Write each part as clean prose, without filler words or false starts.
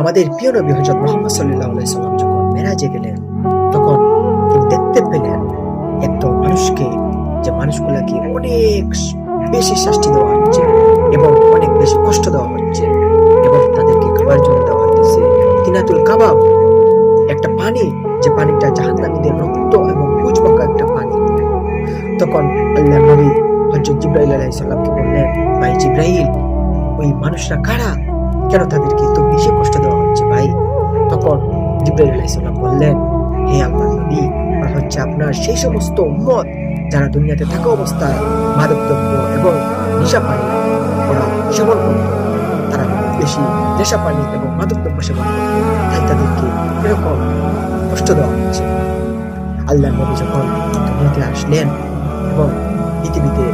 আমাদের প্রিয় নবী হযরত মুহাম্মদ সাল্লাল্লাহু আলাইহি সাল্লাম যখন মেরাজে গেলেন, তখন তিনি দেখতে পেলেন একদল মানুষকে, যে মানুষগুলাকে অনেক বেশি শাস্তি দেওয়া হচ্ছে এবং অনেক বেশি কষ্ট দেওয়া হচ্ছে এবং তাদেরকে খাবার জন্য দেওয়া হচ্ছে তিনাতুল কাবাব, একটা পানি, যে পানিটা জাহান্নামীদের রক্ত এবং পুজবাকা একটা পানি। তখন আল্লাহর নবী হযরত জিবরাইল আলাইহিস সালামকে বললেন, ভাই জিবরাইল, ওই মানুষরা কারা, কেন তাদেরকে এত বেশি কষ্ট দেওয়া হচ্ছে ভাই? তখন জিবরাইল আলাইহিস সালাম বললেন, হে আল্লাহর নবী, ওরা হচ্ছে আপনার সেই সমস্ত উম্মত যারা দুনিয়াতে থাকা অবস্থায় মাদকদ্রব্য এবং নেশা পানি ওরা সেবন করত, তারা বেশি নেশা পানি এবং মাদকদ্রব্য সেবন করত, তাই তাদেরকে এরকম কষ্ট দেওয়া হচ্ছে। আল্লাহর নবী যখন দুনিয়াতে আসলেন এবং পৃথিবীতে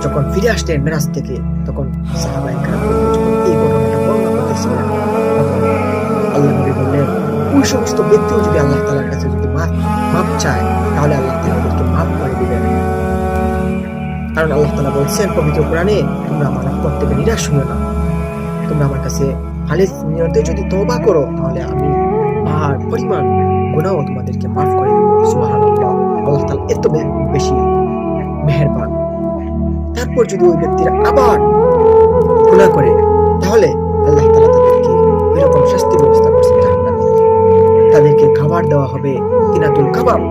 যখন ফিরে আসলেন মেরাজ থেকে, তখন সাহাবায়ে কেরাম যখন এই ঘটনাটা বর্ণনা করতেছিলেন, তখন আল্লাহ নবী বললেন, ওই সমস্ত ব্যক্তিও যদি আল্লাহ তাআলার কাছে যদি মাপ চায়, তাহলে আল্লাহ তাআলা তাদেরকে মাফ করে দিবেন। কারণ আল্লাহ তাআলা বলছেন পবিত্র কোরআনে, তোমরা আমার রহমত থেকে নিরাশ হইও না, তোমরা আমার কাছে খালিস নিয়তে যদি তওবা করো, তাহলে আমি পাহাড় পরিমাণ গুনাহও তোমাদেরকে মাফ করে দেব। সুবহানাল্লাহ, আল্লাহ তাআলা এত বেশি মেহেরবান। তারপর যদি ওই ব্যক্তিরা আবার গুনাহ করে, তাহলে আল্লাহ তাআলা তাদেরকে এরকম শাস্তির ব্যবস্থা করছেন জাহান্নামে। তাদেরকে খাবার দেওয়া হবে তিনাতুল কাবাব।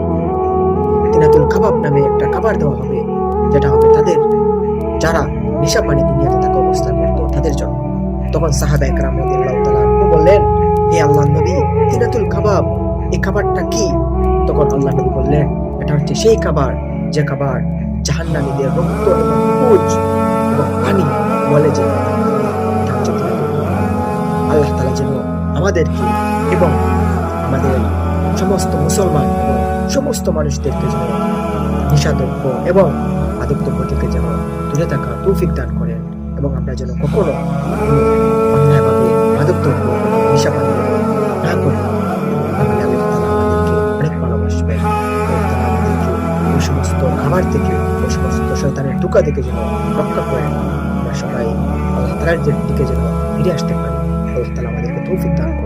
তিনাতুল কাবাব নামে একটা খাবার দেওয়া হবে, যেটা হবে তাদের যারা নেশা পানি দুনিয়াতে থাকা অবস্থায় করত তাদের জন্য। তখন সাহাবায়ে কেরাম রাদিয়াল্লাহু তাআলা আনহু বললেন, হে আল্লাহর নবী, তিনাতুল কাবাব, এই খাবারটা কি? তখন আল্লাহর নবী বললেন, এটা হচ্ছে সেই খাবার, যে খাবার জাহান্নামীদের রক্ত এবং পুজ এবং পানি বলে যে আল্লাহ তাআলা যেন আমাদেরকে এবং আমাদের সমস্ত মুসলমান এবং সমস্ত মানুষদেরকে যেন নেশাদ্রব্য এবং মাদকদ্রব্য থেকে যেন দূরে থাকা তৌফিক দান করেন, এবং আমরা যেন কখনো অন্যায়ভাবে মাদকদ্রব্য নেশা পানি না করি। তাহলে আল্লাহ তাআলা আমাদেরকে অনেক ভালোবাসবেন। আল্লাহ তাআলা আমাদেরকে ওই সমস্ত খাবার থেকে, ওই সমস্ত শয়তানের ধোঁকা থেকে যেন রক্ষা করেন। আমরা সবাই আল্লাহ তাআলার দিকে যেন ফিরে আসতে পারি। আল্লাহ তাআলা আমাদেরকে তৌফিক দান করেন।